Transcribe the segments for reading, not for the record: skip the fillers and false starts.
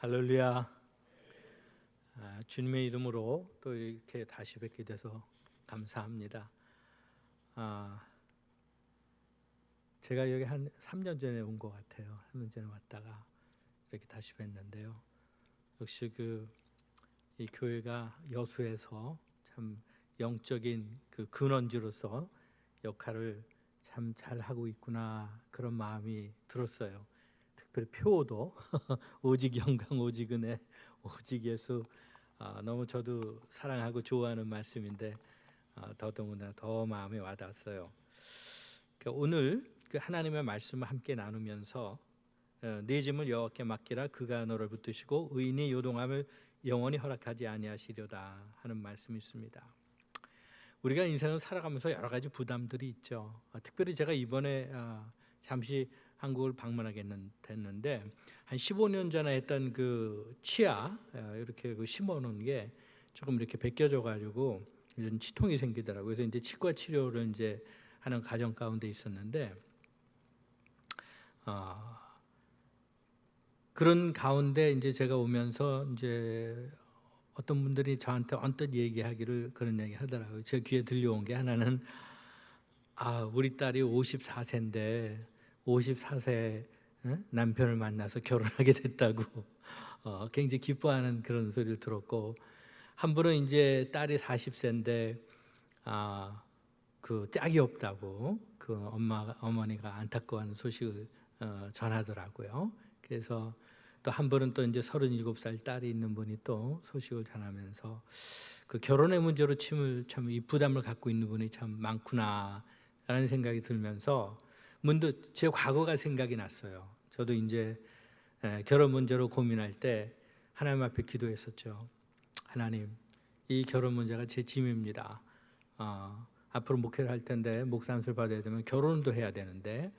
할렐루야. 주님의 이름으로 또 이렇게 다시 뵙게 돼서 감사합니다. 제가 여기 한 3년 전에 온 것 같아요. 3년 전에 왔다가 이렇게 다시 뵀는데요. 역시 이 교회가 여수에서 참 영적인 그 근원지로서 역할을 참 잘하고 있구나, 그런 마음이 들었어요. 특별히 표도 오직 영광, 오직 은혜, 오직 예수, 너무 저도 사랑하고 좋아하는 말씀인데 더더군다나 더 마음에 와닿았어요. 그러니까 오늘 그 하나님의 말씀을 함께 나누면서 네 짐을 여호와께 맡기라, 그가 너를 붙드시고 의인이 요동함을 영원히 허락하지 아니하시려다 하는 말씀이 있습니다. 우리가 인생을 살아가면서 여러 가지 부담들이 있죠. 특별히 제가 이번에 잠시 한국을 방문하게 됐는데 한 15년 전에 했던 그 치아 이렇게 심어놓은 게 조금 이렇게 벗겨져 가지고 이런 치통이 생기더라고요. 그래서 이제 치과 치료를 이제 하는 과정 가운데 있었는데 그런 가운데 이제 제가 오면서 이제 어떤 분들이 저한테 언뜻 얘기하기를 그런 얘기 하더라고요. 제 귀에 들려온 게 하나는 우리 딸이 54세인데 54세 남편을 만나서 결혼하게 됐다고 굉장히 기뻐하는 그런 소리를 들었고, 한 분은 이제 딸이 40세인데 그 짝이 없다고 그 어머니가 안타까워하는 소식을 전하더라고요. 그래서 또 한 분은 또 이제 37살 딸이 있는 분이 또 소식을 전하면서 그 결혼의 문제로 참 이 부담을 갖고 있는 분이 참 많구나라는 생각이 들면서 문득 제 과거가 생각이 났어요. 저도 이제 결혼 문제로 고민할 때 하나님 앞에 기도했었죠. 하나님, 이 결혼 문제가 제 짐입니다. 앞으로 목회를 할 텐데 목사님을 받아야 되면 결혼도 해야 되는데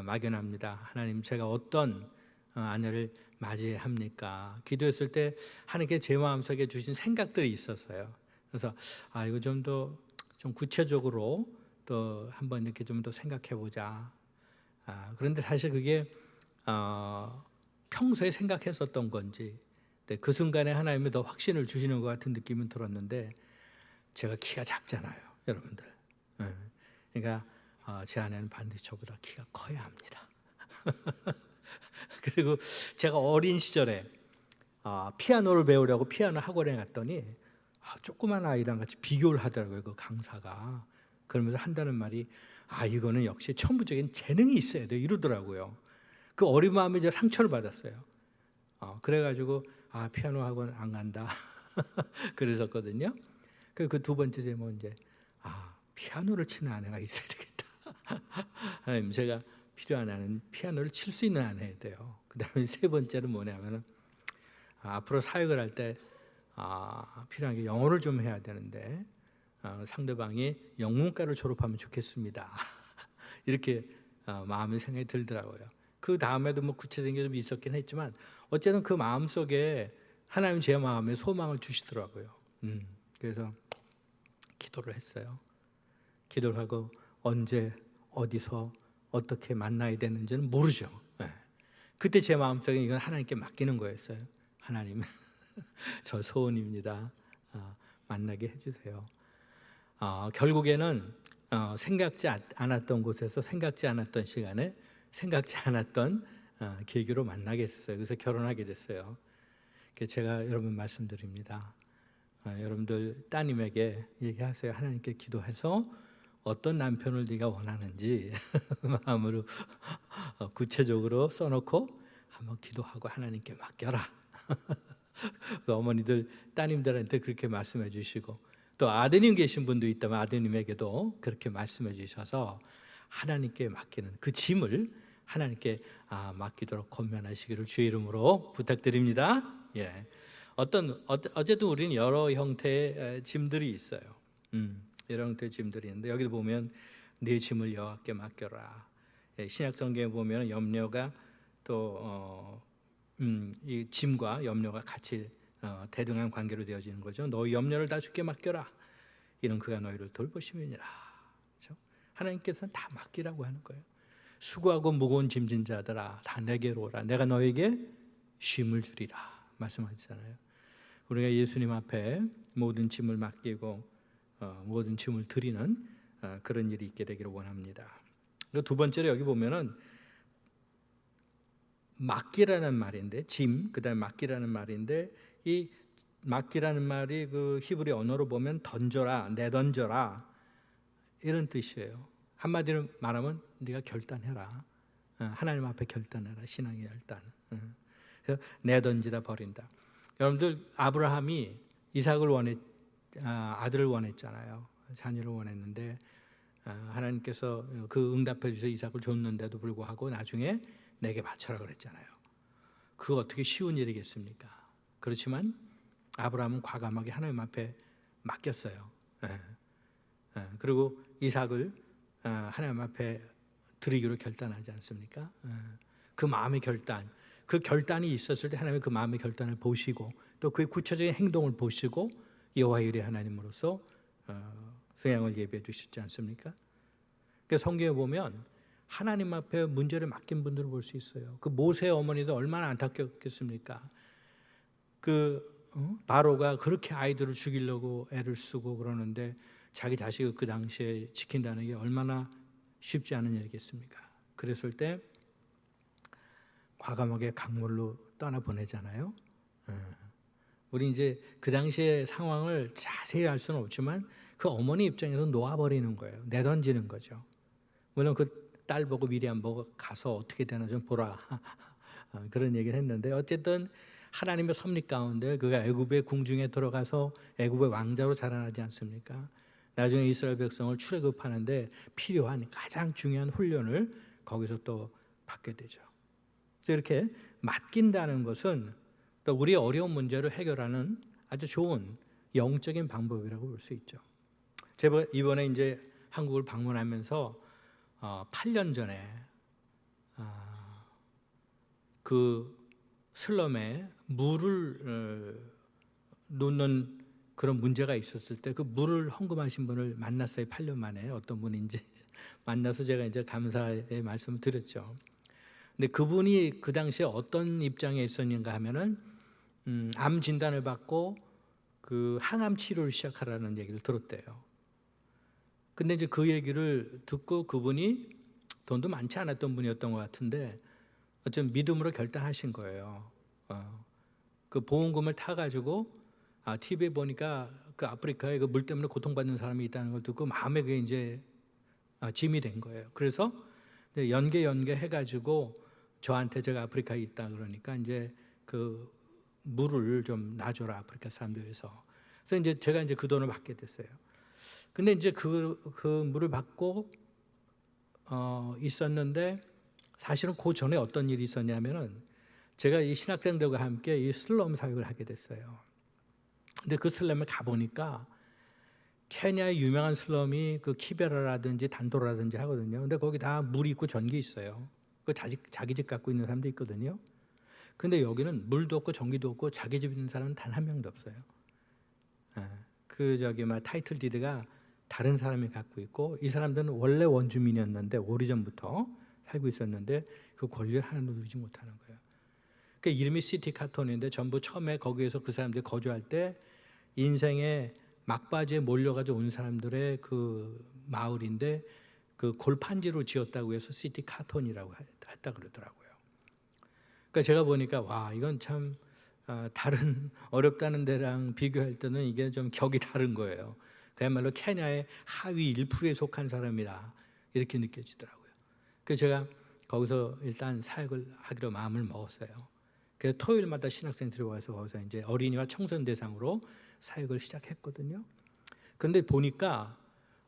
막연합니다. 하나님, 제가 어떤 아내를 맞이해야 합니까? 기도했을 때 하나님께 제 마음속에 주신 생각들이 있었어요. 그래서 이거 좀 더 좀 구체적으로 또 한번 이렇게 좀 더 생각해 보자. 그런데 사실 그게 평소에 생각했었던 건지 그 순간에 하나님이 더 확신을 주시는 것 같은 느낌은 들었는데, 제가 키가 작잖아요, 여러분들. 그러니까 제 아내는 반드시 저보다 키가 커야 합니다. 그리고 제가 어린 시절에 피아노를 배우려고 피아노 학원에 갔더니 조그만 아이랑 같이 비교를 하더라고요, 그 강사가. 그러면서 한다는 말이 이거는 역시 천부적인 재능이 있어야 돼, 이러더라고요. 그 어린 마음에 제가 상처를 받았어요. 그래가지고 피아노 학원 안 간다 그랬었거든요. 그 두 번째 제목은 이제 피아노를 치는 아내가 있어야 되겠다. 하나님, 제가 필요한 아내는 피아노를 칠 수 있는 아내야 돼요. 그 다음에 세 번째는 뭐냐면은 앞으로 사역을 할 때 필요한 게 영어를 좀 해야 되는데 상대방이 영문과를 졸업하면 좋겠습니다. 이렇게 마음의 생각이 들더라고요. 그 다음에도 뭐 구체적인 게 좀 있었긴 했지만 어쨌든 그 마음 속에 하나님 제 마음에 소망을 주시더라고요. 그래서 기도를 했어요. 기도를 하고 언제 어디서 어떻게 만나야 되는지는 모르죠. 그때 제 마음속에 이건 하나님께 맡기는 거였어요. 하나님, 저 소원입니다. 만나게 해주세요. 결국에는 생각지 않았던 곳에서 생각지 않았던 시간에 생각지 않았던 계기로 만나게 됐어요. 그래서 결혼하게 됐어요. 제가 여러분 말씀드립니다. 여러분들 따님에게 얘기하세요. 하나님께 기도해서 어떤 남편을 네가 원하는지 마음으로 구체적으로 써놓고 한번 기도하고 하나님께 맡겨라. 어머니들 따님들한테 그렇게 말씀해 주시고, 또 아드님 계신 분도 있다면 아드님에게도 그렇게 말씀해 주셔서 하나님께 맡기는 그 짐을 하나님께 맡기도록 권면하시기를 주의 이름으로 부탁드립니다. 어쨌든 우리는 여러 형태의 짐들이 있어요. 여러 형태의 짐들이 있는데 여기 보면 네 짐을 여호와께 맡겨라. 신약 성경에 보면 염려가 또 이 짐과 염려가 같이 대등한 관계로 되어지는 거죠. 너희 염려를 다 주께 맡겨라. 이는 그가 너희를 돌보심이니라. 그렇죠? 하나님께서는 다 맡기라고 하는 거예요. 수고하고 무거운 짐진 자들아 다 내게로 오라. 내가 너에게 쉼을 주리라 말씀하셨잖아요. 우리가 예수님 앞에 모든 짐을 맡기고 모든 짐을 드리는 그런 일이 있게 되기를 원합니다. 두 번째로 여기 보면은 맡기라는 말인데, 짐 그다음에 맡기라는 말인데, 이 맡기라는 말이 그 히브리 언어로 보면 던져라, 내던져라 이런 뜻이에요. 한마디로 말하면 네가 결단해라. 하나님 앞에 결단해라. 신앙의 결단. 그래서 내던지다, 버린다. 여러분들, 아브라함이 이삭을 아들을 원했잖아요. 자녀를 원했는데 하나님께서 그 응답해 주셔서 이삭을 줬는데도 불구하고 나중에 내게 바쳐라 그랬잖아요. 그거 어떻게 쉬운 일이겠습니까? 그렇지만 아브라함은 과감하게 하나님 앞에 맡겼어요. 그리고 이삭을 하나님 앞에 드리기로 결단하지 않습니까? 그 마음의 결단, 그 결단이 있었을 때 하나님이 그 마음의 결단을 보시고 또 그의 구체적인 행동을 보시고 여호와 이레 하나님으로서 성양을 예비해 주셨지 않습니까? 그러니까 성경에 보면 하나님 앞에 문제를 맡긴 분들을 볼 수 있어요. 그 모세의 어머니도 얼마나 안타깝겠습니까? 바로가 그렇게 아이들을 죽이려고 애를 쓰고 그러는데 자기 자식을 그 당시에 지킨다는 게 얼마나 쉽지 않은 일이겠습니까? 그랬을 때 과감하게 강물로 떠나보내잖아요. 우리 이제 그 당시의 상황을 자세히 알 수는 없지만 그 어머니 입장에서 놓아버리는 거예요. 내던지는 거죠. 물론 그 딸 보고 미리암 보고 가서 어떻게 되나 좀 보라 그런 얘기를 했는데, 어쨌든 하나님의 섭리 가운데 그가 애굽의 궁중에 들어가서 애굽의 왕자로 자라나지 않습니까? 나중에 이스라엘 백성을 출애굽하는데 필요한 가장 중요한 훈련을 거기서 또 받게 되죠. 그래서 이렇게 맡긴다는 것은 또 우리의 어려운 문제를 해결하는 아주 좋은 영적인 방법이라고 볼 수 있죠. 제가 이번에 이제 한국을 방문하면서 8년 전에 그 슬럼에 물을 놓는 그런 문제가 있었을 때 그 물을 헌금하신 분을 만났어요. 8년 만에 어떤 분인지 만나서 제가 이제 감사의 말씀을 드렸죠. 근데 그분이 그 당시에 어떤 입장에 있었는가 하면은 암 진단을 받고 그 항암 치료를 시작하라는 얘기를 들었대요. 근데 이제 그 얘기를 듣고 그분이 돈도 많지 않았던 분이었던 것 같은데 어쩜 믿음으로 결단하신 거예요. 그 보험금을 타가지고 TV에 보니까 그 아프리카에 그 물 때문에 고통받는 사람이 있다는 걸 듣고 마음에 그게 이제 짐이 된 거예요. 그래서 연계 해가지고 저한테 제가 아프리카에 있다 그러니까 이제 그 물을 좀 놔줘라 아프리카 사람들 위해서. 그래서 이제 제가 이제 그 돈을 받게 됐어요. 근데 이제 그 물을 받고 있었는데 사실은 그 전에 어떤 일이 있었냐면은 제가 이 신학생들과 함께 이 슬럼 사역을 하게 됐어요. 근데 그 슬럼에 가보니까 케냐의 유명한 슬럼이 그 키베라라든지 단도라든지 하거든요. 근데 거기 다 물이 있고 전기 있어요. 그 자기 집 갖고 있는 사람도 있거든요. 근데 여기는 물도 없고 전기도 없고 자기 집 있는 사람은 단 한 명도 없어요. 타이틀 디드가 다른 사람이 갖고 있고 이 사람들은 원래 원주민이었는데 오래전부터 살고 있었는데 그 권리를 하나도 누리지 못하는 거예요. 그 이름이 시티 카톤인데 전부 처음에 거기에서 그 사람들이 거주할 때 인생의 막바지에 몰려가지고 온 사람들의 그 마을인데 그 골판지로 지었다고 해서 시티 카톤이라고 했다 그러더라고요. 그러니까 제가 보니까 와 이건 참 다른 어렵다는 데랑 비교할 때는 이게 좀 격이 다른 거예요. 그야말로 케냐의 하위 1%에 속한 사람이라 이렇게 느껴지더라고요. 그래서 제가 거기서 일단 사역을 하기로 마음을 먹었어요. 그래서 토요일마다 신학생들이 와서 거기서 이제 어린이와 청소년 대상으로 사역을 시작했거든요. 그런데 보니까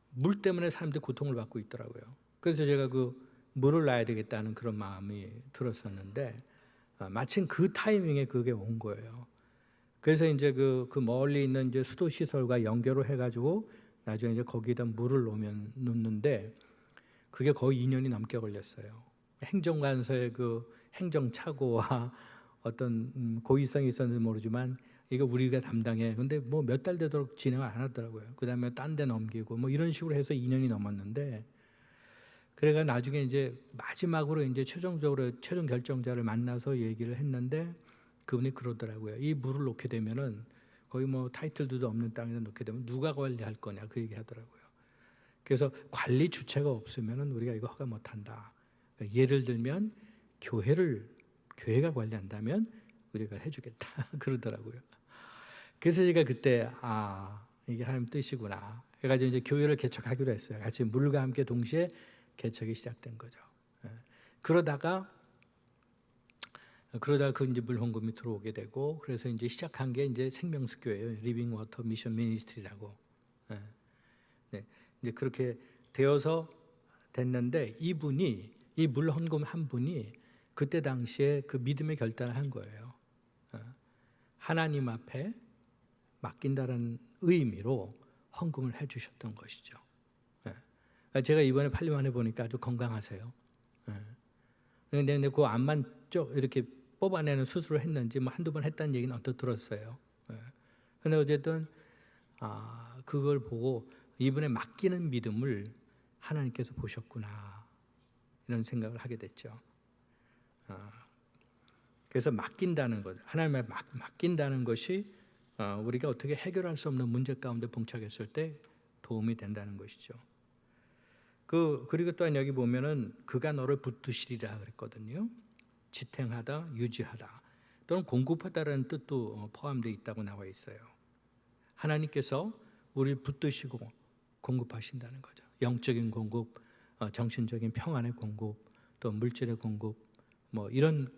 물 때문에 사람들이 고통을 받고 있더라고요. 그래서 제가 그 물을 놔야 되겠다는 그런 마음이 들었었는데 마침 그 타이밍에 그게 온 거예요. 그래서 이제 그 멀리 있는 이제 수도 시설과 연결을 해가지고 나중에 이제 거기다 물을 놓는데 그게 거의 2년이 넘게 걸렸어요. 행정관서의 그 행정착오와 어떤 고의성이 있었는지 모르지만 이거 우리가 담당해. 근데 뭐 몇 달 되도록 진행을 안 하더라고요. 그 다음에 딴 데 넘기고 뭐 이런 식으로 해서 2년이 넘었는데 그래가 나중에 이제 마지막으로 이제 최종 결정자를 만나서 얘기를 했는데 그분이 그러더라고요. 이 물을 놓게 되면은 거의 뭐 타이틀도 없는 땅에다 놓게 되면 누가 관리할 거냐 그 얘기 하더라고요. 그래서 관리 주체가 없으면은 우리가 이거 허가 못 한다. 그러니까 예를 들면 교회가 관리한다면 우리가 해주겠다 그러더라고요. 그래서 제가 그때 이게 하나님 뜻이구나 해가지고 이제 교회를 개척하기로 했어요. 같이 물과 함께 동시에 개척이 시작된 거죠. 그러다가 그 이제 물 헌금이 들어오게 되고, 그래서 이제 시작한 게 이제 생명수 교회예요. 리빙 워터 미션 미니스트리라고. 네, 이제 그렇게 되어서 됐는데, 이분이 이 물 헌금 한 분이 그때 당시에 그 믿음의 결단을 한 거예요. 하나님 앞에 맡긴다는 의미로 헌금을 해주셨던 것이죠. 제가 이번에 8년 만에 보니까 아주 건강하세요. 그런데 그 암만 쪽 이렇게 뽑아내는 수술을 했는지 뭐 한두 번 했다는 얘기는 어떻게 들었어요. 그런데 어쨌든 그걸 보고 이분의 맡기는 믿음을 하나님께서 보셨구나 이런 생각을 하게 됐죠. 그래서 맡긴다는 것, 하나님의 맡긴다는 것이 우리가 어떻게 해결할 수 없는 문제 가운데 봉착했을 때 도움이 된다는 것이죠. 그리고 또한 여기 보면은 그가 너를 붙드시리라 그랬거든요. 지탱하다, 유지하다 또는 공급하다라는 뜻도 포함되어 있다고 나와 있어요. 하나님께서 우리를 붙드시고 공급하신다는 거죠. 영적인 공급, 정신적인 평안의 공급, 또 물질의 공급, 뭐 이런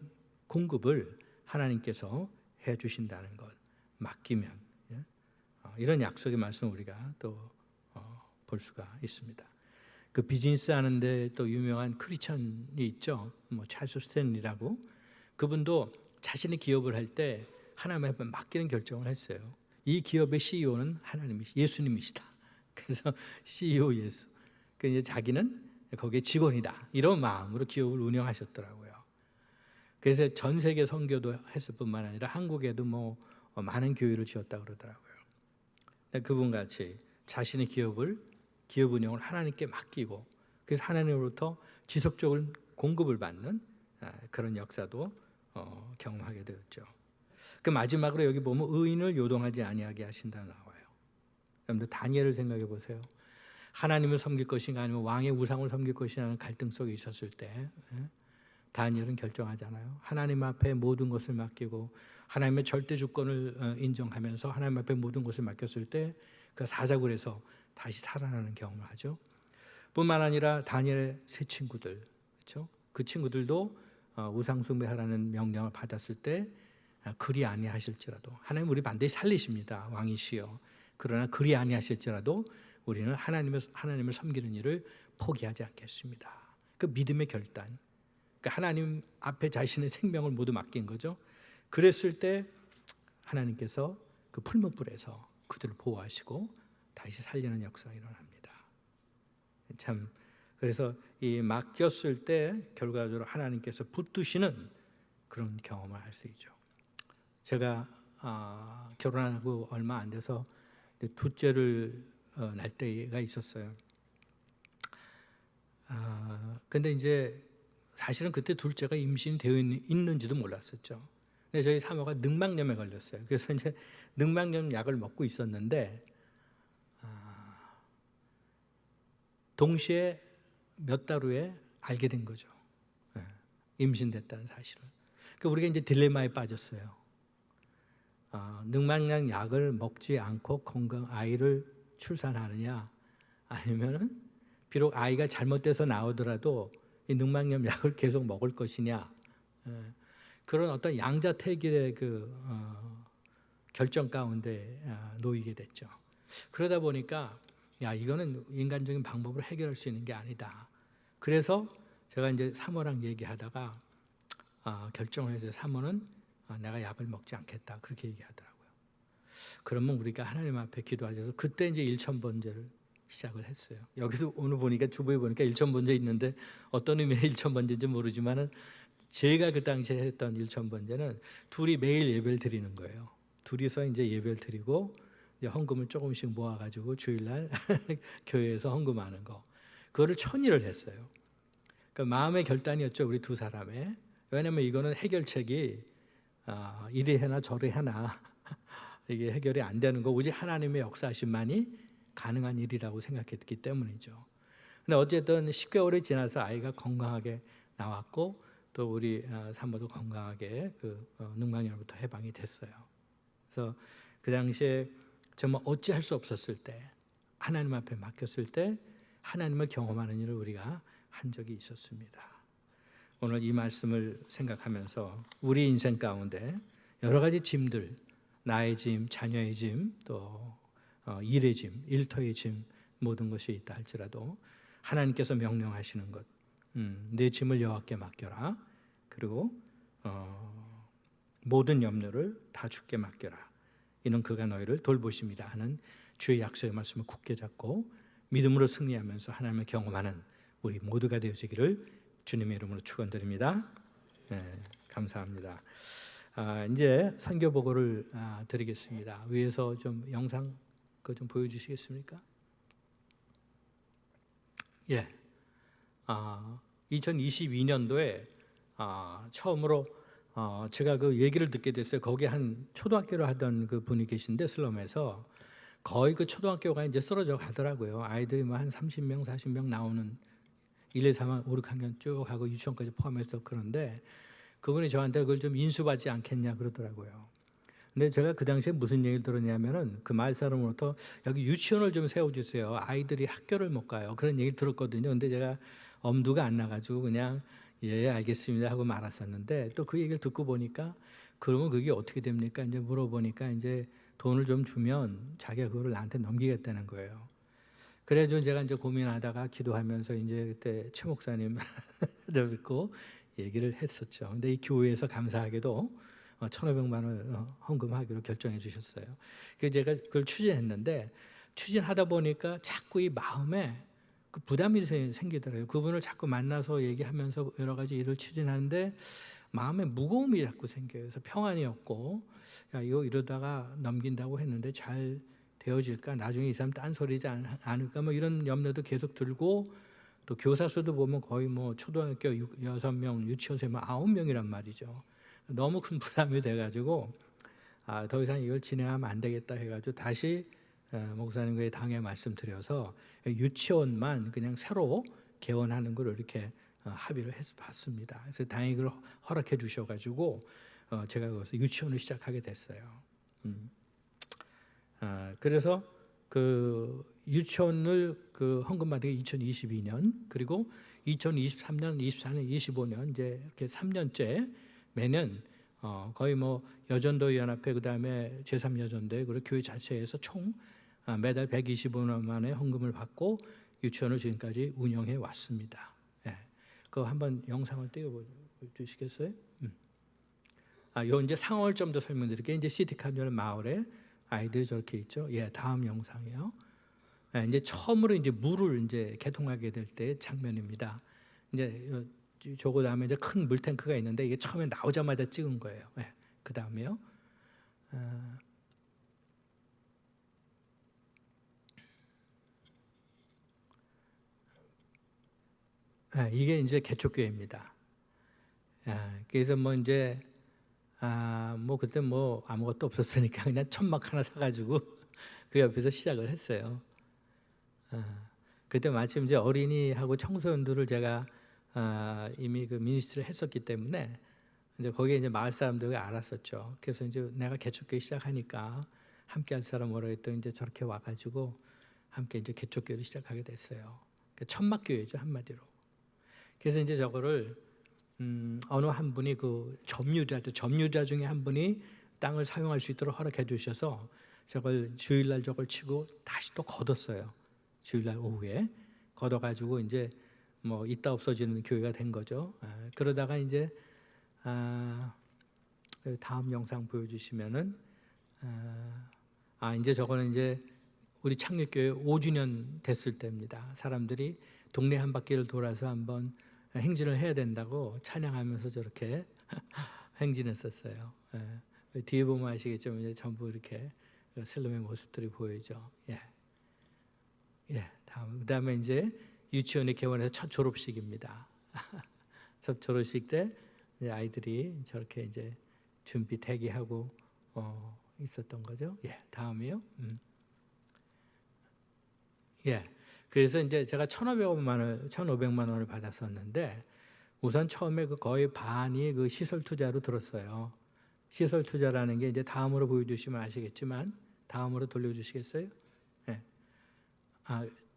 공급을 하나님께서 해주신다는 것, 맡기면 이런 약속의 말씀 우리가 또 볼 수가 있습니다. 그 비즈니스 하는데 또 유명한 크리스천이 있죠. 뭐 찰스 스탠리라고. 그분도 자신의 기업을 할 때 하나님 앞에 맡기는 결정을 했어요. 이 기업의 CEO는 예수님이시다. 그래서 CEO 예수. 그 이제 자기는 거기에 직원이다. 이런 마음으로 기업을 운영하셨더라고요. 그래서 전 세계 선교도 했을 뿐만 아니라 한국에도 뭐 많은 교회를 지었다 그러더라고요. 그분 같이 자신의 기업 운영을 하나님께 맡기고, 그래서 하나님으로부터 지속적으로 공급을 받는 그런 역사도 경험하게 되었죠. 그 마지막으로 여기 보면 의인을 요동하지 아니하게 하신다 나와요. 여러분들 다니엘을 생각해 보세요. 하나님을 섬길 것인가 아니면 왕의 우상을 섬길 것이냐 하는 갈등 속에 있었을 때 다니엘은 결정하잖아요. 하나님 앞에 모든 것을 맡기고 하나님의 절대 주권을 인정하면서 하나님 앞에 모든 것을 맡겼을 때 그 사자굴에서 다시 살아나는 경험을 하죠. 뿐만 아니라 다니엘의 세 친구들, 그렇죠? 그 친구들도 우상 숭배하라는 명령을 받았을 때 그리 아니하실지라도 하나님 우리 반드시 살리십니다. 왕이시여. 그러나 그리 아니하실지라도 우리는 하나님을 섬기는 일을 포기하지 않겠습니다. 그 믿음의 결단. 그러니까 하나님 앞에 자신의 생명을 모두 맡긴 거죠. 그랬을 때 하나님께서 그 풀무불에서 그들을 보호하시고 다시 살리는 역사가 일어납니다. 참 그래서 이 맡겼을 때 결과적으로 하나님께서 붙드시는 그런 경험을 할 수 있죠. 제가 결혼하고 얼마 안 돼서 둘째를 낳을 때가 있었어요. 근데 이제 사실은 그때 둘째가 임신이 되어 있는지도 몰랐었죠. 근데 저희 사모가 늑막염에 걸렸어요. 그래서 이제 늑막염 약을 먹고 있었는데 동시에 몇 달 후에 알게 된 거죠. 임신됐다는 사실을. 그러니까 우리가 이제 딜레마에 빠졌어요. 늑막염 약을 먹지 않고 건강 아이를 출산하느냐, 아니면은 비록 아이가 잘못돼서 나오더라도 이 늑막염 약을 계속 먹을 것이냐, 그런 어떤 양자택일의 결정 가운데 놓이게 됐죠. 그러다 보니까 이거는 인간적인 방법으로 해결할 수 있는 게 아니다. 그래서 제가 이제 사모랑 얘기하다가 결정을 해서 사모는 내가 약을 먹지 않겠다 그렇게 얘기하더라고요. 그러면 우리가 하나님 앞에 기도하셔서 그때 이제 일천번제를 시작을 했어요. 여기도 오늘 보니까 주부에 보니까 일천번제 있는데 어떤 의미의 일천번제인지 모르지만은 제가 그 당시에 했던 일천번제는 둘이 매일 예배를 드리는 거예요. 둘이서 이제 예배를 드리고 이제 헌금을 조금씩 모아가지고 주일날 교회에서 헌금하는 거. 그거를 1000일을 했어요. 그러니까 마음의 결단이었죠, 우리 두 사람의. 왜냐하면 이거는 해결책이 이리 해나 저리 해나 이게 해결이 안 되는 거 오직 하나님의 역사하심만이 가능한 일이라고 생각했기 때문이죠. 근데 어쨌든 10개월이 지나서 아이가 건강하게 나왔고 또 우리 산모도 건강하게 그 늑망열로부터 해방이 됐어요. 그래서 그 당시에 정말 어찌할 수 없었을 때 하나님 앞에 맡겼을 때 하나님을 경험하는 일을 우리가 한 적이 있었습니다. 오늘 이 말씀을 생각하면서 우리 인생 가운데 여러 가지 짐들, 나의 짐, 자녀의 짐, 또 일의 짐, 일터의 짐 모든 것이 있다 할지라도 하나님께서 명령하시는 것, 내 짐을 여호와께 맡겨라. 그리고 모든 염려를 다 주께 맡겨라. 이는 그가 너희를 돌보십니다 하는 주의 약속의 말씀을 굳게 잡고 믿음으로 승리하면서 하나님을 경험하는 우리 모두가 되어지기를 주님의 이름으로 축원드립니다. 네, 감사합니다. 이제 선교 보고를 드리겠습니다. 위에서 좀 영상 그거 좀 보여주시겠습니까? 예, 2022년도에 처음으로 제가 그 얘기를 듣게 됐어요. 거기 한 초등학교를 하던 그 분이 계신데 슬럼에서 거의 그 초등학교가 이제 쓰러져 가더라고요. 아이들이 뭐 한 30명, 40명 나오는 1, 2, 3, 5, 6학년 쭉 하고 유치원까지 포함해서 그런데 그분이 저한테 그걸 좀 인수받지 않겠냐 그러더라고요. 근데 제가 그 당시에 무슨 얘기를 들었냐면은 그 마을 사람으로부터 여기 유치원을 좀 세워주세요. 아이들이 학교를 못 가요. 그런 얘기를 들었거든요. 근데 제가 엄두가 안 나가지고 그냥 예 알겠습니다 하고 말았었는데 또 그 얘기를 듣고 보니까 그러면 그게 어떻게 됩니까? 이제 물어보니까 이제 돈을 좀 주면 자기가 그거를 나한테 넘기겠다는 거예요. 그래서 제가 이제 고민하다가 기도하면서 이제 그때 최 목사님 듣고 얘기를 했었죠. 근데 이 교회에서 감사하게도 1,500만 원을 헌금하기로 결정해 주셨어요. 그래서 제가 그걸 추진했는데 추진하다 보니까 자꾸 이 마음에 그 부담이 생기더라고요. 그분을 자꾸 만나서 얘기하면서 여러 가지 일을 추진하는데 마음에 무거움이 자꾸 생겨요. 그래서 평안이 없고 야 이거 이러다가 넘긴다고 했는데 잘 되어질까? 나중에 이 사람 딴소리지 않을까? 뭐 이런 염려도 계속 들고 또 교사 수도 보면 거의 뭐 초등학교 6명, 유치원생만 9명이란 말이죠. 너무 큰 부담이 돼가지고 더 이상 이걸 진행하면 안 되겠다 해가지고 다시 목사님과의 당에 말씀드려서 유치원만 그냥 새로 개원하는 걸 이렇게 합의를 해서 봤습니다. 그래서 다행히 그걸 허락해 주셔가지고 제가 거기서 유치원을 시작하게 됐어요. 그래서 그 유치원을 그 헌금 받은 게 2022년 그리고 2023년, 24년, 25년 이제 이렇게 3년째 매년 거의 뭐 여전도 연합회 그다음에 제3여전도회 그리고 교회 자체에서 총 매달 125만 원의 헌금을 받고 유치원을 지금까지 운영해 왔습니다. 예. 그거 한번 영상을 띄워 주시겠어요? 요 이제 상황을 좀 더 설명드릴게요. 이제 시티카뉴얼 마을에 아이들이 저렇게 있죠. 예, 다음 영상이요. 예, 이제 처음으로 이제 물을 이제 개통하게 될 때 장면입니다. 이제 저거 다음에 이제 큰 물탱크가 있는데 이게 처음에 나오자마자 찍은 거예요. 예, 그 다음에요. 예, 이게 이제 개척교회입니다. 예, 그래서 뭐 이제 뭐 그때 뭐 아무것도 없었으니까 그냥 천막 하나 사가지고 그 옆에서 시작을 했어요. 그때 마침 이제 어린이하고 청소년들을 제가 이미 그 미니스트를 했었기 때문에 이제 거기에 이제 마을 사람들이 알았었죠. 그래서 이제 내가 개척교회 시작하니까 함께 할 사람 뭐라 했더니 이제 저렇게 와가지고 함께 이제 개척교회를 시작하게 됐어요. 천막교회죠 한마디로. 그래서 이제 저거를 어느 한 분이 그 점유자 중에 한 분이 땅을 사용할 수 있도록 허락해 주셔서 저걸 주일날 저걸 치고 다시 또 걷었어요. 주일날 오후에 걷어가지고 이제 뭐 있다 없어지는 교회가 된 거죠. 그러다가 이제 다음 영상 보여주시면은 이제 저거는 이제 우리 창립교회 5주년 됐을 때입니다. 사람들이 동네 한 바퀴를 돌아서 한번 행진을 해야 된다고 찬양하면서 저렇게 행진했었어요. 뒤에 보면 아시겠지만 이제 전부 이렇게 슬럼의 모습들이 보이죠. 그다음에 이제 유치원이 개원해서 첫 졸업식입니다. 첫 졸업식 때 아이들이 저렇게 이제 준비 대기하고 있었던 거죠. 예, 다음이요. 예, 그래서 이제 제가 1,500만 원을 받았었는데 우선 처음에 그 거의 반이 그 시설 투자로 들었어요. 시설 투자라는 게 이제 다음으로 보여주시면 아시겠지만 다음으로 돌려주시겠어요? 예,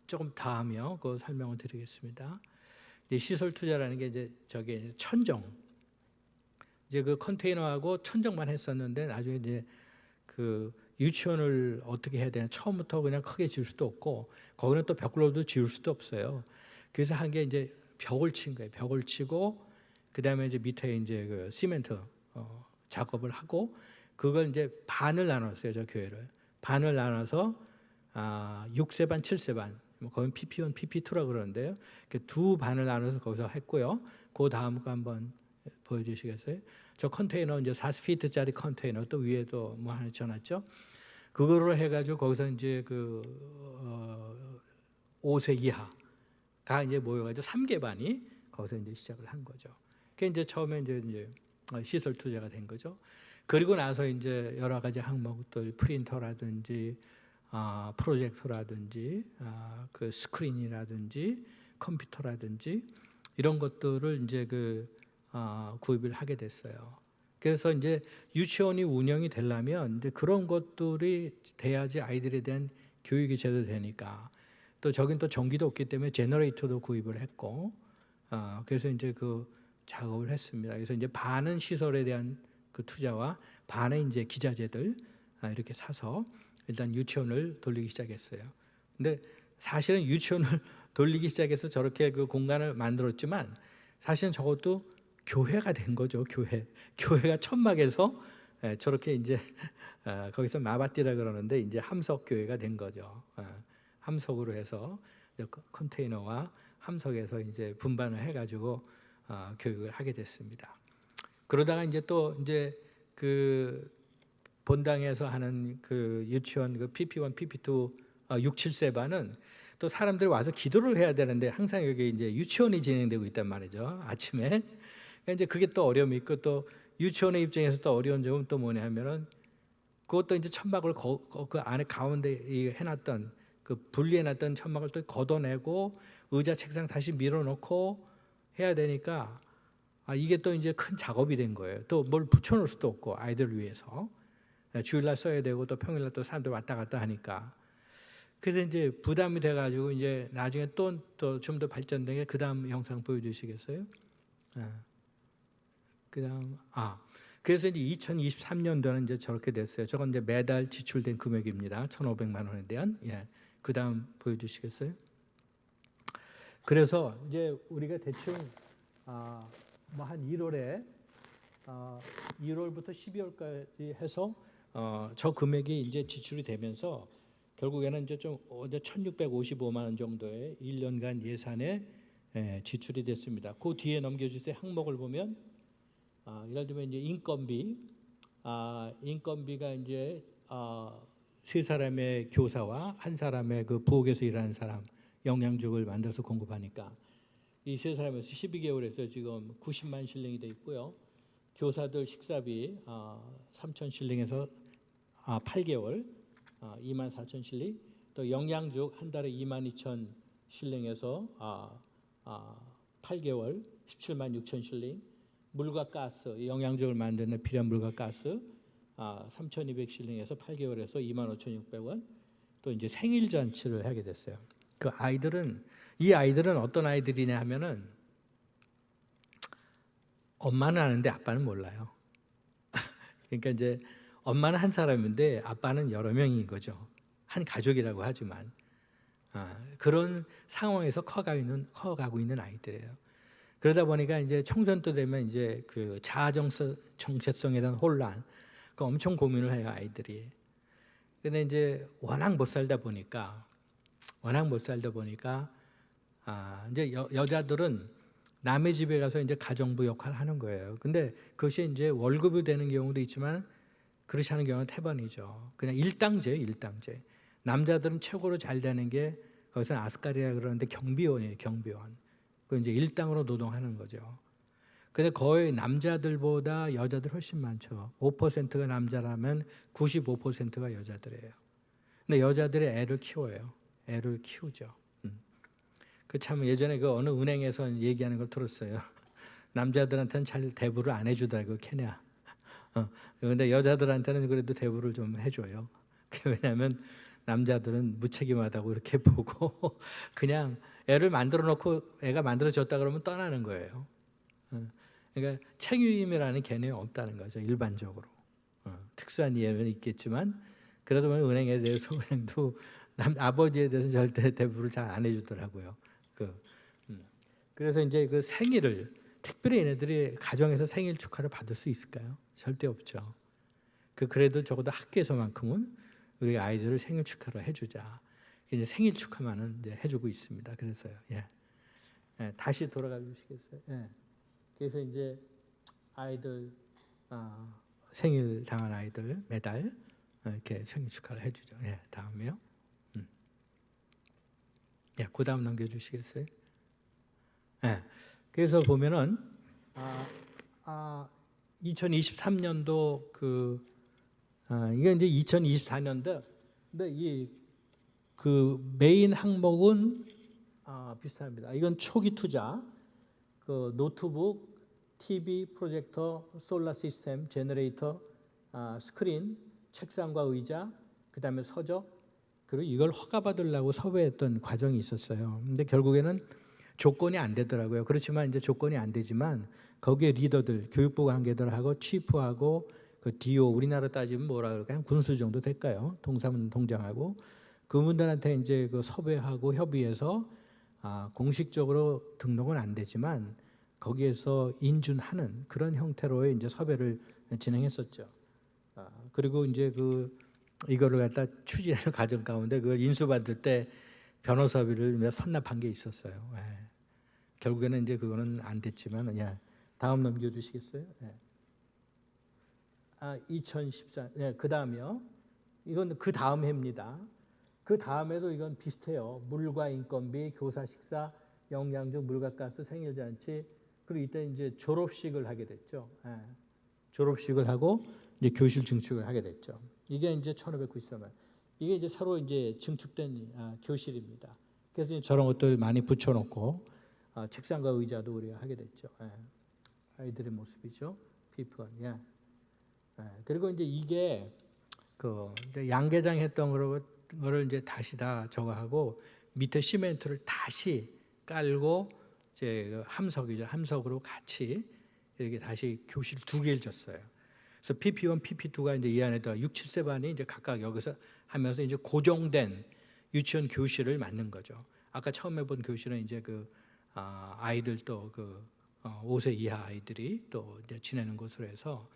조금 다음이요. 그 설명을 드리겠습니다. 이제 시설 투자라는 게 이제 저게 천정. 이제 그 컨테이너하고 천정만 했었는데 나중에 이제 그 유치원을 어떻게 해야 되나 처음부터 그냥 크게 지을 수도 없고 거기는 또 벽로도 지을 수도 없어요. 그래서 한 게 이제 벽을 친 거예요. 벽을 치고 그 다음에 이제 밑에 이제 그 시멘트 작업을 하고 그걸 이제 반을 나눴어요. 저 교회를 반을 나눠서 6세 반, 7세 반, 거긴 PP1, PP2라 그러는데요. 두 반을 나눠서 거기서 했고요. 그 다음 거 한번 보여주시겠어요? 저 컨테이너 이제 40피트짜리 컨테이너 또 위에도 뭐 하나 쳐놨죠. 그거를 해가지고 거기서 이제 그 5세 이하가 이제 모여가지고 3개 반이 거기서 이제 시작을 한 거죠. 그게 이제 처음에 이제 시설 투자가 된 거죠. 그리고 나서 이제 여러 가지 항목들 프린터라든지 프로젝터라든지 그 스크린이라든지 컴퓨터라든지 이런 것들을 이제 구입을 하게 됐어요. 그래서 이제 유치원이 운영이 되려면 이제 그런 것들이 돼야지 아이들에 대한 교육이 제대로 되니까 또 저긴 또 전기도 없기 때문에 제너레이터도 구입을 했고 그래서 이제 그 작업을 했습니다. 그래서 이제 반은 시설에 대한 그 투자와 반은 이제 기자재들 이렇게 사서 일단 유치원을 돌리기 시작했어요. 근데 사실은 유치원을 돌리기 시작해서 저렇게 그 공간을 만들었지만 사실은 저것도 교회가 된 거죠. 교회가 천막에서 저렇게 이제 거기서 마바띠라 그러는데 이제 함석 교회가 된 거죠. 함석으로 해서 컨테이너와 함석에서 이제 분반을 해가지고 교육을 하게 됐습니다. 그러다가 이제 또 이제 그 본당에서 하는 그 유치원 그 PP1, PP2 6, 7세 반은 또 사람들이 와서 기도를 해야 되는데 항상 여기 이제 유치원이 진행되고 있단 말이죠. 아침에. 이제 그게 또 어려움이 있고 또 유치원의 입장에서 또 어려운 점은 또 뭐냐면은 그것도 이제 천막을 그 안에 가운데 해놨던 그 분리해놨던 천막을 또 걷어내고 의자 책상 다시 밀어넣고 해야 되니까 이게 또 이제 큰 작업이 된 거예요. 또 뭘 붙여놓을 수도 없고 아이들을 위해서 주일날 써야 되고 또 평일날 또 사람들 왔다 갔다 하니까 그래서 이제 부담이 돼가지고 이제 나중에 또 좀 더 발전된 게 그 다음 영상 보여주시겠어요? 그다음 그래서 이제 2023년도는 이제 저렇게 됐어요. 저건 이제 매달 지출된 금액입니다. 1,500만 원에 대한. 그다음 보여주시겠어요? 그래서 이제 우리가 대충 뭐 한 1월에 1월부터 12월까지 해서 저 금액이 이제 지출이 되면서 결국에는 이제 좀 1,655만 원 정도의 1년간 예산에 지출이 됐습니다. 그 뒤에 넘겨주세요. 항목을 보면 예를 들면 이제 인건비가 이제 세 사람의 교사와 한 사람의 그 부엌에서 일하는 사람 영양죽을 만들어서 공급하니까 이 세 사람에서 12개월에서 지금 90만 실링이 돼 있고요. 교사들 식사비 3천 실링에서 8개월 2만 4천 실링, 또 영양죽 한 달에 2만 2천 실링에서 8개월 17만 6천 실링, 물과 가스, 영양죽을 만드는 필요한 물과 가스 3,200 실링에서 8개월에서 25,600원. 또 이제 생일 잔치를 하게 됐어요. 이 아이들은 어떤 아이들이냐 하면은 엄마는 아는데 아빠는 몰라요. 그러니까 이제 엄마는 한 사람인데 아빠는 여러 명인 거죠. 한 가족이라고 하지만 그런 상황에서 커가고 있는 아이들이에요. 그러다 보니까 이제 청소년 때 되면 이제 그 자아 정체성에 대한 혼란, 그 엄청 고민을 해요 아이들이. 근데 이제 워낙 못 살다 보니까 이제 여자들은 남의 집에 가서 이제 가정부 역할을 하는 거예요. 근데 그것이 이제 월급이 되는 경우도 있지만 그렇지 않은 경우는 태반이죠. 그냥 일당제. 남자들은 최고로 잘 되는 게 거기서 아스카리라 그러는데 경비원이에요. 경비원. 그 이제 일당으로 노동하는 거죠. 근데 거의 남자들보다 여자들 훨씬 많죠. 5%가 남자라면 95%가 여자들이에요. 근데 여자들이 애를 키워요. 애를 키우죠. 그 참 예전에 그 어느 은행에서 얘기하는 걸 들었어요. 남자들한테는 잘 대부를 안 해주더라고 케냐. 근데 여자들한테는 그래도 대부를 좀 해줘요. 왜냐하면 남자들은 무책임하다고 이렇게 보고 그냥 애를 만들어 놓고 애가 만들어졌다 그러면 떠나는 거예요. 그러니까 책임이라는 개념이 없다는 거죠. 일반적으로. 특수한 예는 있겠지만 그래도 은행에 대해서 은행도 아버지에 대해서 절대 대부를 잘 안 해주더라고요. 그래서 이제 그 생일을 특별히 얘네들이 가정에서 생일 축하를 받을 수 있을까요? 절대 없죠. 그래도 적어도 학교에서만큼은 우리 아이들을 생일 축하를 해주자. 이제 생일 축하만은 이제 해주고 있습니다. 그래서요. 예. 다시 돌아가 주시겠어요? 예. 그래서 이제 아이들 생일 당한 아이들 매달 이렇게 생일 축하를 해주죠. 예. 다음에요. 예. 그 다음 넘겨주시겠어요? 예. 그래서 보면은 2023년도 이게 이제 2024년도 근데 그 메인 항목은 비슷합니다. 이건 초기 투자, 그 노트북, TV, 프로젝터, 솔라 시스템, 제너레이터, 스크린, 책상과 의자, 그다음에 서적, 그리고 이걸 허가받으려고 섭외했던 과정이 있었어요. 근데 결국에는 조건이 안 되더라고요. 그렇지만 이제 조건이 안 되지만 거기에 리더들, 교육부 관계들하고 치프하고 그 DO, 우리나라 따지면 뭐라 그럴까요? 군수 정도 될까요? 동사무소 동장하고 그분들한테 이제 그 섭외하고 협의해서 공식적으로 등록은 안 되지만 거기에서 인준하는 그런 형태로의 이제 섭외를 진행했었죠. 그리고 이제 이거를 갖다 추진하는 과정 가운데 그걸 인수받을 때 변호사비를 선납한 게 있었어요. 예. 결국에는 이제 그거는 안 됐지만, 예. 다음 넘겨주시겠어요? 예. 2014, 예, 그 다음이요. 이건 그 다음 해입니다. 그 다음에도 이건 비슷해요. 물과 인건비, 교사 식사, 영양제, 물과 가스, 생일잔치, 그리고 이때 이제 졸업식을 하게 됐죠. 예. 졸업식을 하고 이제 교실 증축을 하게 됐죠. 이게 이제 1593년. 이게 이제 새로 이제 증축된 교실입니다. 그래서 이제 저런 것들 많이 붙여놓고 책상과 의자도 우리가 하게 됐죠. 예. 아이들의 모습이죠. 피프건. 예. 그리고 이제 이게 양계장 했던 거를 이제 다시 다 저거 하고 밑에 시멘트를 다시 깔고 이제 함석이죠. 함석으로 같이 이렇게 다시 교실 2개를 줬어요. 그래서 PP1, PP2가 이제 이 안에다 6, 7세 반이 이제 각각 여기서 하면서 이제 고정된 유치원 교실을 만든 거죠. 아까 처음에 본 교실은 이제 아이들 또 5세 이하 아이들이 또 이제 지내는 곳으로 해서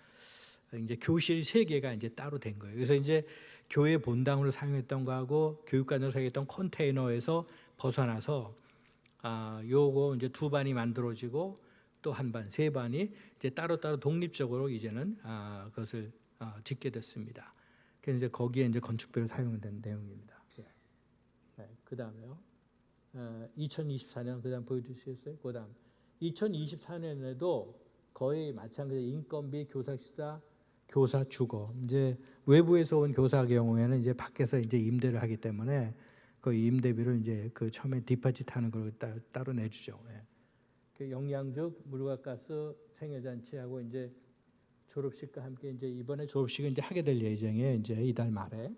이제 교실 3개가 이제 따로 된 거예요. 그래서 이제 교회 본당으로 사용했던 거하고 교육관으로 사용했던 컨테이너에서 벗어나서 요거 이제 2반이 만들어지고 또 한 반, 3반이 이제 따로따로 독립적으로 이제는 그것을 짓게 됐습니다. 그래서 이제 거기에 이제 건축비를 사용된 내용입니다. 네, 그 다음에요. 2024년 그다음 보여주시겠어요? 그다음 2024년에도 거의 마찬가지 인건비, 교사 식사, 교사 주거. 이제 외부에서 온 교사 경우에는 이제 밖에서 이제 임대를 하기 때문에 그 임대비를 이제 처음에 디파짓 하는 걸 따로 내주죠. 예. 그 영양죽, 물과 가스, 생일잔치하고 이제 졸업식과 함께 이제 이번에 졸업식은 이제 하게 될 예정이에요. 이제 이달 말에.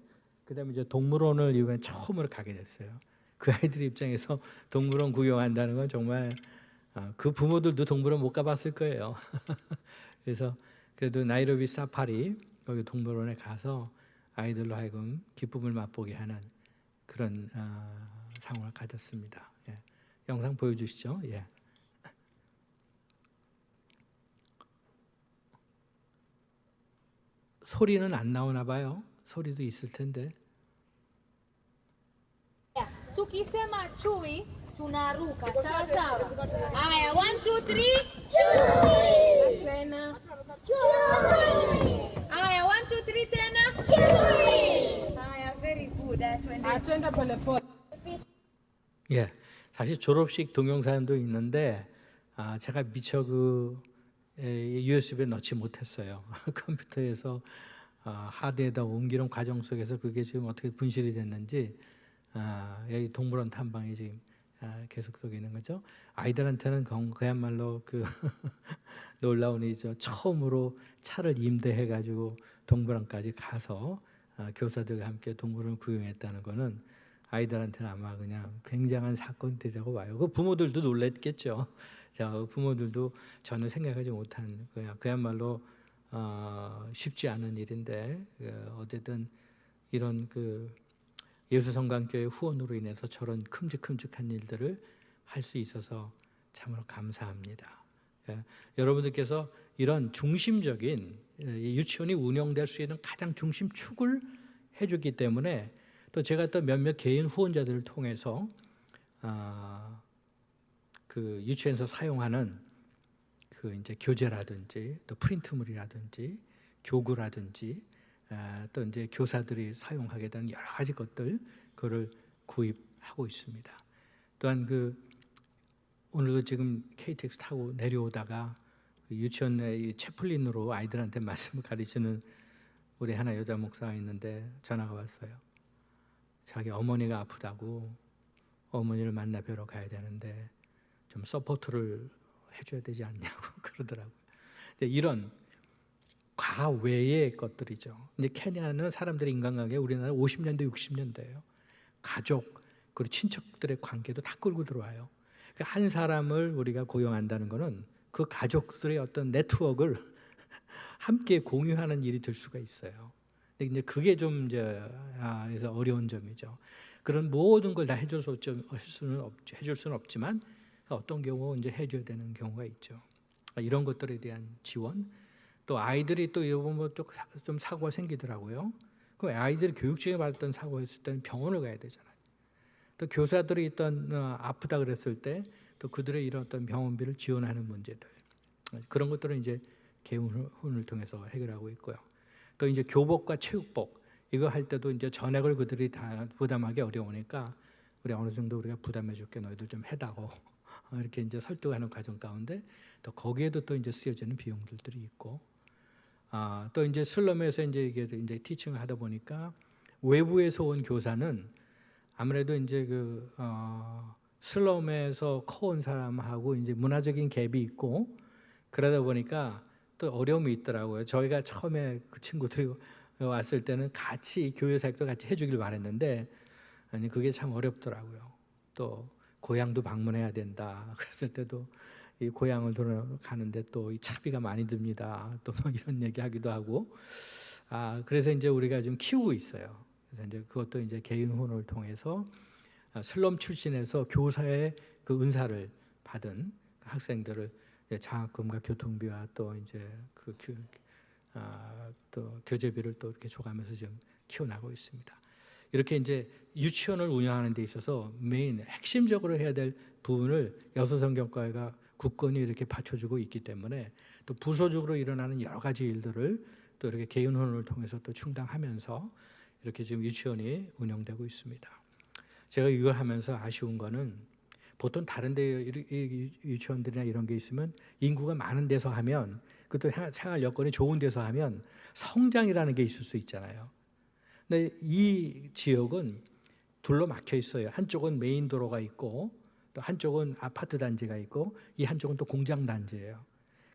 그다음에 이제 동물원을 이번에 처음으로 가게 됐어요. 그 아이들 입장에서 동물원 구경한다는 건 정말 그 부모들도 동물원 못 가봤을 거예요. 그래서 그래도 나이로비 사파리 거기 동물원에 가서 아이들로 하여금 기쁨을 맛보게 하는 그런 상황을 가졌습니다. 예. 영상 보여주시죠. 예. 소리는 안 나오나 봐요. 소리도 있을 텐데. Tukisema chui tunaruka sawa sawa. Haya, 1 2 3 chui. Tena chui. Haya, 1 2 3 tena chui. Haya, very good. Twende polepole. 예, 사실 졸업식 동영상도 있는데 제가 미처 USB에 넣지 못했어요. 컴퓨터에서 하드에다 옮기는 과정 속에서 그게 지금 어떻게 분실이 됐는지 여기 동물원 탐방이 지금 계속 속에 있는 거죠. 아이들한테는 그야말로 그 놀라운 일이죠. 처음으로 차를 임대해 가지고 동물원까지 가서 교사들과 함께 동물원을 구경했다는 거는 아이들한테는 아마 그냥 굉장한 사건들이라고 봐요. 그 부모들도 놀랬겠죠. 자, 부모들도 저는 생각하지 못한 그야말로 쉽지 않은 일인데 어쨌든 이런 그 예수성강교회 후원으로 인해서 저런 큼직큼직한 일들을 할 수 있어서 참으로 감사합니다. 여러분들께서 이런 중심적인 유치원이 운영될 수 있는 가장 중심축을 해주기 때문에 또 제가 또 몇몇 개인 후원자들을 통해서 그 유치원에서 사용하는 그 이제 교재라든지 또 프린트물이라든지 교구라든지 또 이제 교사들이 사용하게 되는 여러 가지 것들 그거를 구입하고 있습니다. 또한 오늘 지금 KTX 타고 내려오다가 유치원 내 채플린으로 아이들한테 말씀을 가르치는 우리 하나 여자 목사가 있는데 전화가 왔어요. 자기 어머니가 아프다고 어머니를 만나 뵈러 가야 되는데 좀 서포트를 해줘야 되지 않냐고 그러더라고요. 이런 과외의 것들이죠. 이제 케냐는 사람들의 인간관계 우리나라 50년대 60년대예요. 가족 그리고 친척들의 관계도 다 끌고 들어와요. 한 사람을 우리가 고용한다는 것은 그 가족들의 어떤 네트워크를 함께 공유하는 일이 될 수가 있어요. 근데 이제 그게 좀 그래서 어려운 점이죠. 그런 모든 걸 다 해줄 수는 없지만 어떤 경우 이제 해줘야 되는 경우가 있죠. 이런 것들에 대한 지원. 또 아이들이 또 이러면 좀 사고가 생기더라고요. 그럼 아이들이 교육 중에 받았던 사고였을 때는 병원을 가야 되잖아요. 또 교사들이 아프다 그랬을 때 또 그들의 이런 어떤 병원비를 지원하는 문제들 그런 것들은 이제 개훈을 통해서 해결하고 있고요. 또 이제 교복과 체육복 이거 할 때도 이제 전액을 그들이 다 부담하기 어려우니까 우리 어느 정도 우리가 부담해줄게 너희들 좀 해다고 이렇게 이제 설득하는 과정 가운데 또 거기에도 또 이제 쓰여지는 비용들이 있고 또 이제 슬럼에서 이제 티칭을 하다 보니까 외부에서 온 교사는 아무래도 이제 슬럼에서 커온 사람하고 이제 문화적인 갭이 있고 그러다 보니까 또 어려움이 있더라고요. 저희가 처음에 그 친구들이 왔을 때는 같이 교회 사역도 같이 해주길 바랬는데 아니 그게 참 어렵더라고요. 또 고향도 방문해야 된다. 그랬을 때도 이 고향을 돌아가는데 또 이 차비가 많이 듭니다. 또 뭐 이런 얘기하기도 하고 그래서 이제 우리가 좀 키우고 있어요. 그래서 이제 그것도 이제 개인 후원을 통해서 슬럼 출신에서 교사의 그 은사를 받은 학생들을 장학금과 교통비와 또 이제 또 교재비를 또 이렇게 줘가면서 지금 키워나가고 있습니다. 이렇게 이제 유치원을 운영하는 데 있어서 메인 핵심적으로 해야 될 부분을 여수성경과회가 굳건히 이렇게 받쳐주고 있기 때문에 또 부서적으로 일어나는 여러 가지 일들을 또 이렇게 개인 후원을 통해서 또 충당하면서 이렇게 지금 유치원이 운영되고 있습니다. 제가 이걸 하면서 아쉬운 거는 보통 다른 데 유치원들이나 이런 게 있으면 인구가 많은 데서 하면 그것도 생활 여건이 좋은 데서 하면 성장이라는 게 있을 수 있잖아요. 근데 이 지역은 둘러 막혀 있어요. 한쪽은 메인 도로가 있고 또 한쪽은 아파트 단지가 있고 이 한쪽은 또 공장 단지예요.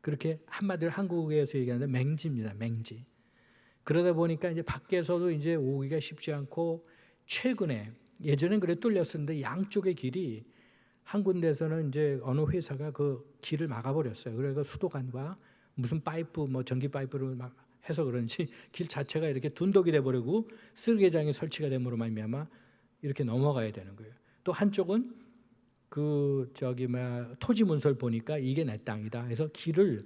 그렇게 한마디로 한국에서 얘기하는 맹지입니다. 맹지. 그러다 보니까 이제 밖에서도 이제 오기가 쉽지 않고 최근에 예전엔 그래 뚫렸었는데 양쪽의 길이 한 군데에서는 이제 어느 회사가 그 길을 막아버렸어요. 그래서 수도관과 무슨 파이프 뭐 전기 파이프를 막 해서 그런지 길 자체가 이렇게 둔덕이 돼버리고 쓰레기장이 설치가 됨으로 말미암아 이렇게 넘어가야 되는 거예요. 또 한쪽은 토지 문서를 보니까 이게 내 땅이다. 해서 길을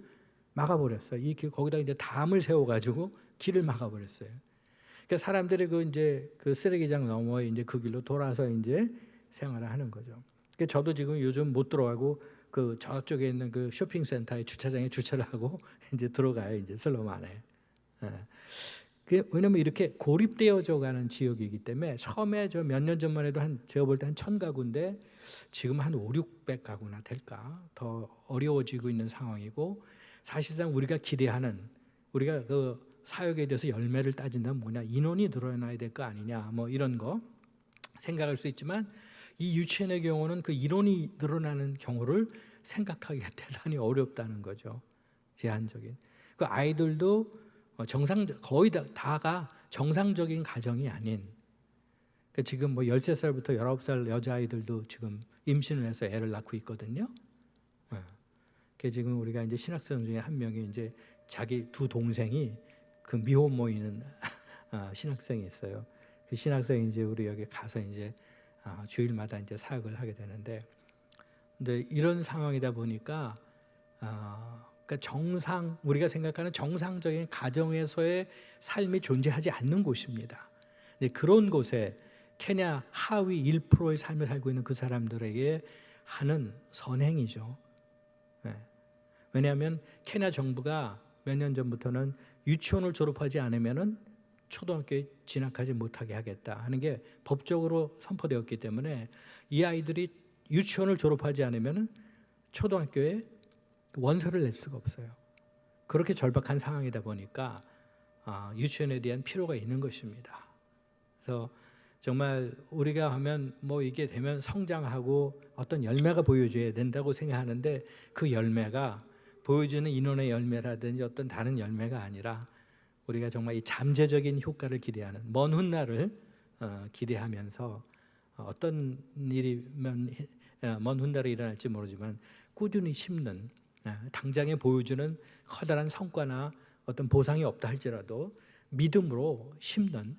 막아버렸어요. 이 길 거기다 이제 담을 세워가지고 길을 막아버렸어요. 그러니까 사람들이 그 쓰레기장 넘어 이제 그 길로 돌아서 이제 생활을 하는 거죠. 그러니까 저도 지금 요즘 못 들어가고 그 저쪽에 있는 그 쇼핑센터에 주차장에 주차를 하고 이제 들어가요. 이제 슬럼 안에. 왜냐면 이렇게 고립되어져 가는 지역이기 때문에 처음에 저 몇 년 전만 해도 제가 볼 때 한 1000가구인데 지금 한 500, 600가구나 될까 더 어려워지고 있는 상황이고 사실상 우리가 기대하는, 우리가 그 사역에 대해서 열매를 따진다면 뭐냐, 인원이 늘어나야 될 거 아니냐, 뭐 이런 거 생각할 수 있지만, 이 유치원의 경우는 그 인원이 늘어나는 경우를 생각하기가 대단히 어렵다는 거죠. 제한적인. 그 아이들도 거의 다가 정상적인 가정이 아닌, 그러니까 지금 뭐 13살부터 19살 여자아이들도 지금 임신을 해서 애를 낳고 있거든요. 그 지금 우리가 이제 신학생 중에 한 명이 이제 자기 두 동생이 그 미혼 모이는 신학생이 있어요. 그 신학생이 이제 우리 여기 가서 이제 주일마다 이제 사역을 하게 되는데, 근데 이런 상황이다 보니까 그러니까 우리가 생각하는 정상적인 가정에서의 삶이 존재하지 않는 곳입니다. 근데 그런 곳에 케냐 하위 1%의 삶을 살고 있는 그 사람들에게 하는 선행이죠. 네. 왜냐하면 케냐 정부가 몇 년 전부터는 유치원을 졸업하지 않으면은 초등학교에 진학하지 못하게 하겠다 하는 게 법적으로 선포되었기 때문에 이 아이들이 유치원을 졸업하지 않으면은 초등학교에 원서를 낼 수가 없어요. 그렇게 절박한 상황이다 보니까 유치원에 대한 필요가 있는 것입니다. 그래서 정말 우리가 하면 뭐 이게 되면 성장하고 어떤 열매가 보여줘야 된다고 생각하는데, 그 열매가 보여주는 인원의 열매라든지 어떤 다른 열매가 아니라 우리가 정말 이 잠재적인 효과를 기대하는 먼 훗날을 기대하면서 어떤 일이면 먼 훗날에 일어날지 모르지만 꾸준히 심는, 당장에 보여주는 커다란 성과나 어떤 보상이 없다 할지라도 믿음으로 심는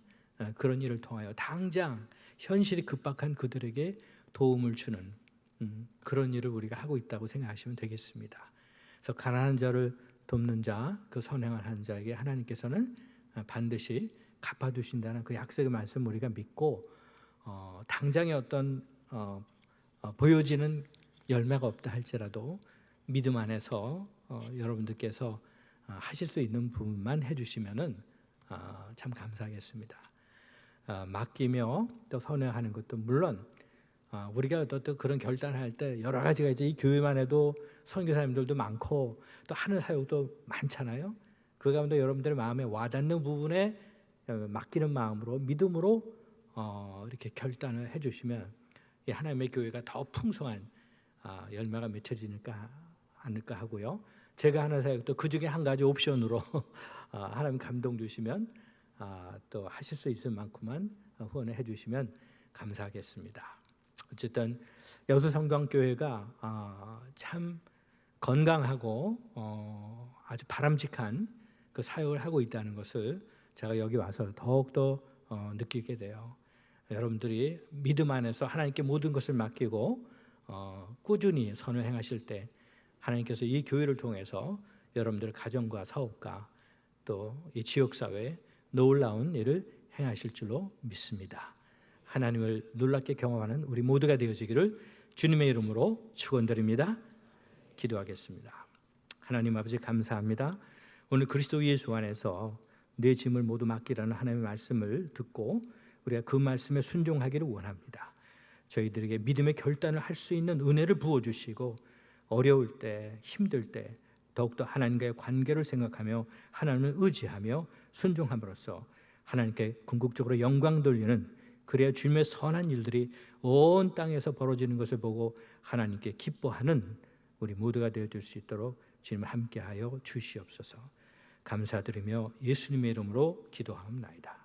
그런 일을 통하여 당장 현실이 급박한 그들에게 도움을 주는 그런 일을 우리가 하고 있다고 생각하시면 되겠습니다. 그래서 가난한 자를 돕는 자, 그 선행을 하는 자에게 하나님께서는 반드시 갚아주신다는 그 약속의 말씀 우리가 믿고, 당장의 어떤 보여지는 열매가 없다 할지라도 믿음 안에서 여러분들께서 하실 수 있는 부분만 해주시면은 참 감사하겠습니다. 맡기며 또 선행하는 것도 물론 우리가 또 그런 결단을 할 때 여러 가지가 이제 이 교회만 해도 선교사님들도 많고 또 하는 사역도 많잖아요. 그 가운데 여러분들의 마음에 와닿는 부분에 맡기는 마음으로 믿음으로 이렇게 결단을 해주시면 이 하나님의 교회가 더 풍성한 열매가 맺혀지니까 않을까 하고요. 제가 하는 사역도 그 중에 한 가지 옵션으로 하나님 감동 주시면 또 하실 수 있을 만큼만 후원을 해주시면 감사하겠습니다. 어쨌든 여수성경교회가 참 건강하고 아주 바람직한 그 사역을 하고 있다는 것을 제가 여기 와서 더욱더 느끼게 돼요. 여러분들이 믿음 안에서 하나님께 모든 것을 맡기고 꾸준히 선을 행하실 때 하나님께서 이 교회를 통해서 여러분들의 가정과 사업과 또 이 지역사회에 놀라운 일을 행하실 줄로 믿습니다. 하나님을 놀랍게 경험하는 우리 모두가 되어지기를 주님의 이름으로 축원드립니다. 기도하겠습니다. 하나님 아버지 감사합니다. 오늘 그리스도 예수 안에서 내 짐을 모두 맡기라는 하나님의 말씀을 듣고 우리가 그 말씀에 순종하기를 원합니다. 저희들에게 믿음의 결단을 할 수 있는 은혜를 부어주시고 어려울 때, 힘들 때 더욱더 하나님과의 관계를 생각하며 하나님을 의지하며 순종함으로써 하나님께 궁극적으로 영광 돌리는, 그래야 주님의 선한 일들이 온 땅에서 벌어지는 것을 보고 하나님께 기뻐하는 우리 모두가 되어줄 수 있도록 주님 함께하여 주시옵소서. 감사드리며 예수님의 이름으로 기도하옵나이다.